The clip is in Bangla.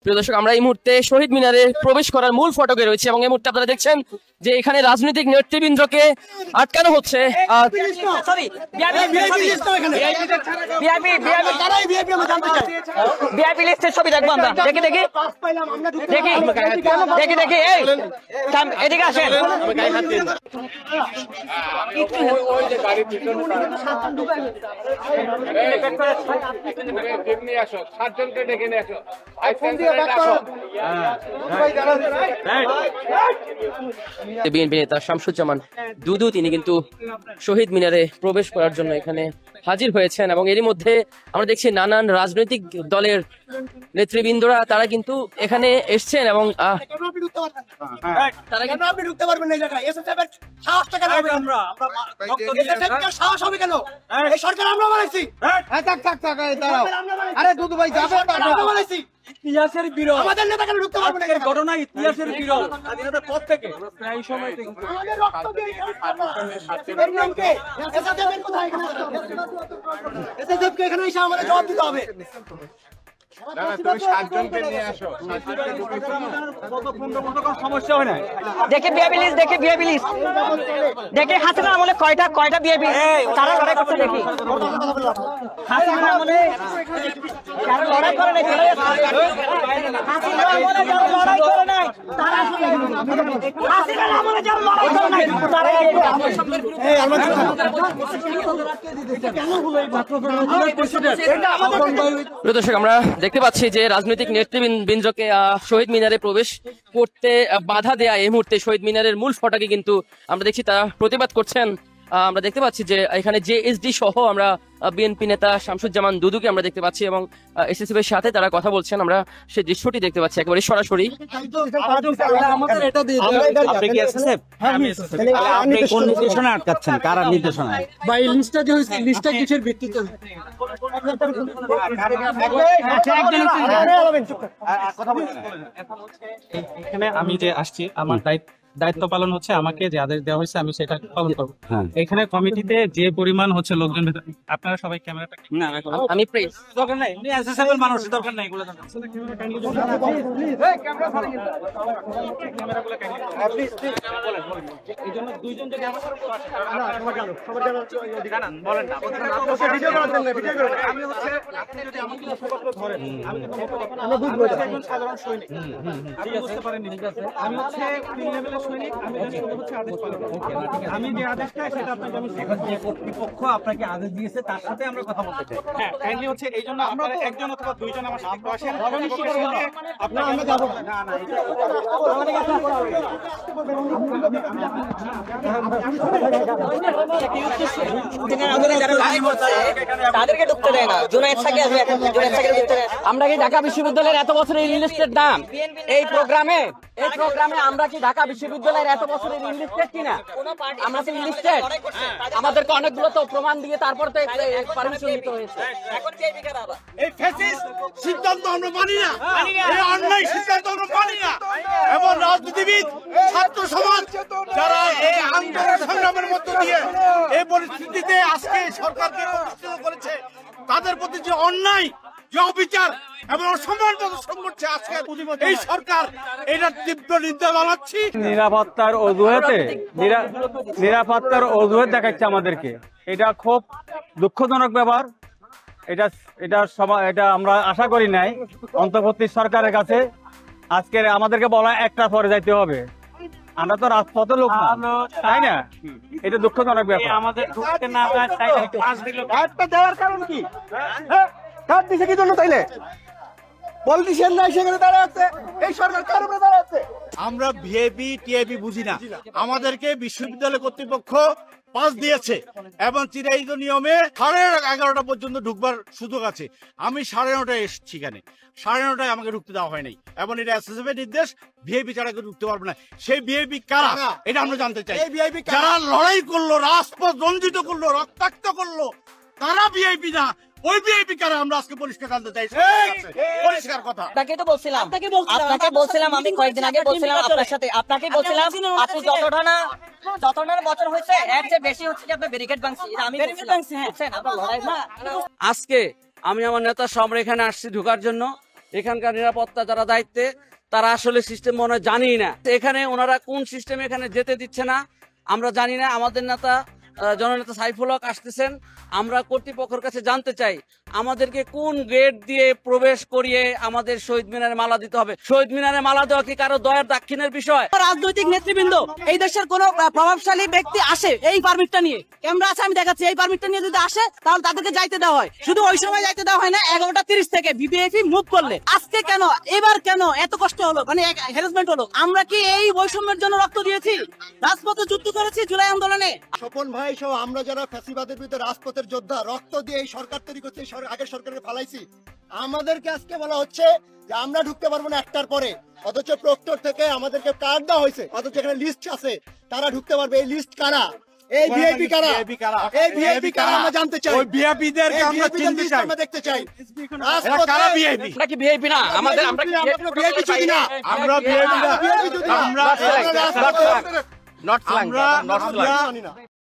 প্রিয় দর্শক, আমরা এই মুহূর্তে শহীদ মিনারে প্রবেশ করার মূল ফটকে রয়েছে এবং এই মুহূর্তে আপনারা দেখছেন যে এখানে রাজনৈতিক নেতৃবৃন্দকে আটকানো হচ্ছে। ছবি দেখবো আমরা, দেখি দেখি দেখি দেখি দেখি এই এদিকে আসেন। বিএনপি নেতা শামসুজ্জামান দুদু তিনি কিন্তু শহীদ মিনারে প্রবেশ করার জন্য এখানে হাজির হয়েছেন এবং এরই মধ্যে আমরা দেখছি নানান রাজনৈতিক দলের নেতৃবৃন্দরা তারা কিন্তু এখানে এসছেন এবং ইতিহাসের বিরল আমাদের নেতা কেন ঢুকতে পারবে না? ঘটনা ইতিহাসের বিরল স্বাধীনতার পর থেকে প্রায় সময় থেকে আমাদের রক্ত দিয়ে এসএসএফকে এখানে এসে আমাদের জবাব দিতে হবে। সমস্যা হয় না। দেখে বিয়াবিলিস, দেখে বিয়াবিলিস, দেখে হাসিনা আমলে কয়টা বিয়াবি তারা লড়াই করছে। দেখি হাসিনা আমলে যারা লড়াই করে নাই, হাসিনা আমলে যারা লড়াই করে নাই তারা হাসিনা আমলে যারা লড়াই করে নাই তারা দর্শক, আমরা দেখতে পাচ্ছি যে রাজনৈতিক নেতৃবৃন্দকে শহীদ মিনারে প্রবেশ করতে বাধা দেয়া এই মুহূর্তে শহীদ মিনারের মূল ফটকে কিন্তু আমরা দেখছি তারা প্রতিবাদ করছেন। আমরা দেখতে পাচ্ছি যে এখানে জেএসডি সহ আমরা বিএনপি নেতা শামসুজ্জামান দুদুকে আমরা দেখতে পাচ্ছি এবং এসএসএফ এর সাথে তারা কথা বলছেন। আমরা সেই দৃশ্যটি দেখতে পাচ্ছি একেবারে সরাসরি। আপনি কি এসএসএফ? আপনি কোন নির্দেশনা আটকাচ্ছেন? কার নির্দেশনা? ভাই লিস্টটা যে হইছে, লিস্টটা কিসের ভিত্তিতে? এখানে আমি যে আসছি আমার দায়িত্ব পালন হচ্ছে, আমাকে যে আদেশ দেওয়া হয়েছে আমি সেটা পালন করবো। এখানে কমিটিতে যে পরিমাণ হচ্ছে লোকজন, আপনারা সবাই ক্যামেরাটা আমি প্রেস দরকার নাই, এসএসএফ মানুষ দরকার নাই, এগুলো এই জন্য দুইজন যদি আমার বলেন না, আমি হচ্ছে আপনি যদি আমাকে ধরেন আমি একজন সাধারণ সৈনিক, আপনি বুঝতে পারেননি। আমি হচ্ছে সৈনিক, আমি যে আদেশ চাই সেটা আপনাকে আমি যে কর্তৃপক্ষ আপনাকে আদেশ দিয়েছে তার সাথে আমরা কথা বলতে চাই। হ্যাঁ, কাইন্ডলি হচ্ছে এই জন্য আপনারা একজন অথবা দুইজন আমার সাথে আসেন। আপনারা আমরা যাব না, না তাদেরকে ঢুকতে দেয় না। জুনায়েদ সাকি আসবে, জুনায়েদ সাকি ঢুকতে দেয়। আমরা কি ঢাকা বিশ্ববিদ্যালয়ের এত বছরের ইনলিস্টেড নাম এই প্রোগ্রামে আমরা কি ঢাকা বিশ্ববিদ্যালয়ের এত বছরের ইনলিস্টেড কিনা? আমরা তো ইনলিস্টেড, আমাদেরকে অনেকগুলো তো প্রমাণ দিয়ে তারপর তো পারমিশন নিতে হয়েছে। এই ফ্যাসিস্ট সিদ্ধান্ত আমরা মানি না, এই অন্যায় সিদ্ধান্ত আমরা মানি না। এবং রাজনীতিবিদ, ছাত্র সমাজ যারা এই আন্দোলন সংগ্রামের মধ্য দিয়ে এই পরিস্থিতিতে আজকে সরকারকে প্রতিষ্ঠিত করেছে, তাদের প্রতি যে অন্যায়, যে অবিচার এবং অসম্মান প্রদর্শন করছে আজকে এই সরকার, এটা তীব্র নিন্দা জানাচ্ছি। নিরাপত্তার অজুহাত দেখাচ্ছে আমাদেরকে, এটা খুব দুঃখজনক ব্যাপার। এটা আমরা আশা করি নাই অন্তর্বর্তী সরকারের কাছে। আজকে আমাদেরকে বলা একটা পরে যাইতে হবে, আমরা তো রাজপথে লোক না, তাই না? এটা দুঃখজনক ব্যাপার। আমাদের ঢুকতে না দেওয়ার কারণ কি? কার দিছে কি জন্য তাইলে পলিটিশিয়ান নাই সেখানে দাঁড়ায় আছে, এই সরকার কার উপরে দাঁড়ায় আছে? আমরা ভিআইপি টিআইপি বুঝি না, আমাদেরকে বিশ্ববিদ্যালয় কর্তৃপক্ষ পাস দিয়েছে এবং চিরায়িত নিয়মে 11:30 পর্যন্ত ঢুকবার সুযোগ আছে। আমি 9:30 এসেছি, এখানে 9:30 আমাকে ঢুকতে দেওয়া হয় নাই এবং এটা এসএসএফ এর নির্দেশ, ভিআইপি ছাড়া কেউ ঢুকতে পারবে না। সেই ভিআইপি কারা এটা আমরা জানতে চাই। যারা লড়াই করলো, রাজপথ রঞ্জিত করলো, রক্তাক্ত করলো, তারা ভিআইপি না। ওই ভিআইপি কারা আমরা আজকে পরিষ্কার জানতে চাই, পরিষ্কার কথা। আপনাকে বলছিলাম আমি কয়েকদিন আগে বলছিলাম আপনার সাথে, আপনাকে বলছিলাম আপনি যতটা বছর হয়েছে এর চেয়ে বেশি হচ্ছে যে আপনি ব্যারিকেড ভাঙছি। আমি ব্যারিকেড ভাঙছি, হ্যাঁ, আপনার লড়াই না। আজকে আমি আমার নেতা সম্রাট এখানে আসছি ঢোকার জন্য। এখানকার নিরাপত্তা যারা দায়িত্বে তারা আসলে সিস্টেম মনে হয় জানিই না। এখানে ওনারা কোন সিস্টেমে এখানে যেতে দিচ্ছে না আমরা জানি না। আমাদের নেতা জননেতা সাইফুল হক আসতেছেন, আমরা কর্তৃপক্ষের কাছে জানতে চাই আমাদেরকে কোন গেট দিয়ে প্রবেশ করিয়ে আমাদের শহীদ মিনারে মালা দিতে হবে। শহীদ মিনারে মালা দেওয়া কি কারো দয়ার দাক্ষিণের বিষয়? রাজনৈতিক নেতৃবৃন্দ, এই দেশের কোন প্রভাবশালী ব্যক্তি আসে এই পারমিটটা নিয়ে, ক্যামেরা আছে আমি দেখাচ্ছি, এই পারমিটটা নিয়ে যদি আসে তাহলে তাদেরকে যাইতে দেওয়া হয়। শুধু ওই সময় যাইতে দেওয়া হয় না 11:30 থেকে ভিভিআইপি মুভ করলে। আজকে কেন, এবার কেন এত কষ্ট হলো, মানে হ্যারাসমেন্ট হলো? আমরা কি এই বৈষম্যের জন্য রক্ত দিয়েছি, রাজপথে যুদ্ধ করেছি জুলাই আন্দোলনে? স্বপন ভাই সহ আমরা যারা ফ্যাসিবাদের বিরুদ্ধে রাজপথের যোদ্ধা, রক্ত দিয়ে এই সরকার তৈরি করছে, আগের সরকারকে ফালাইছি, আমাদেরকে আজকে বলা হচ্ছে যে আমরা ঢুকতে পারবো না 1টার পরে, অথচ প্রক্টর থেকে আমাদেরকে কার্ড দেওয়া হয়েছে, অথচ এখানে লিস্ট আছে তারা ঢুকতে পারবে। এই লিস্ট কারা? এই ভিআইপি কারা? এই ভিআইপি কারা আমরা জানতে চাই। ওই ভিআইপিদেরকে আমরা চিনতে চাই, আমরা দেখতে চাই। এরা কারা ভিআইপি? আমরা কি ভিআইপি না? আমাদের আমরা কি ভিআইপি যদি না, আমরা ভিআইপি না, ভিআইপি যদি না, আমরা আমরা নট ফ্ল্যাঙ্ক, নট ফ্ল্যাঙ্ক।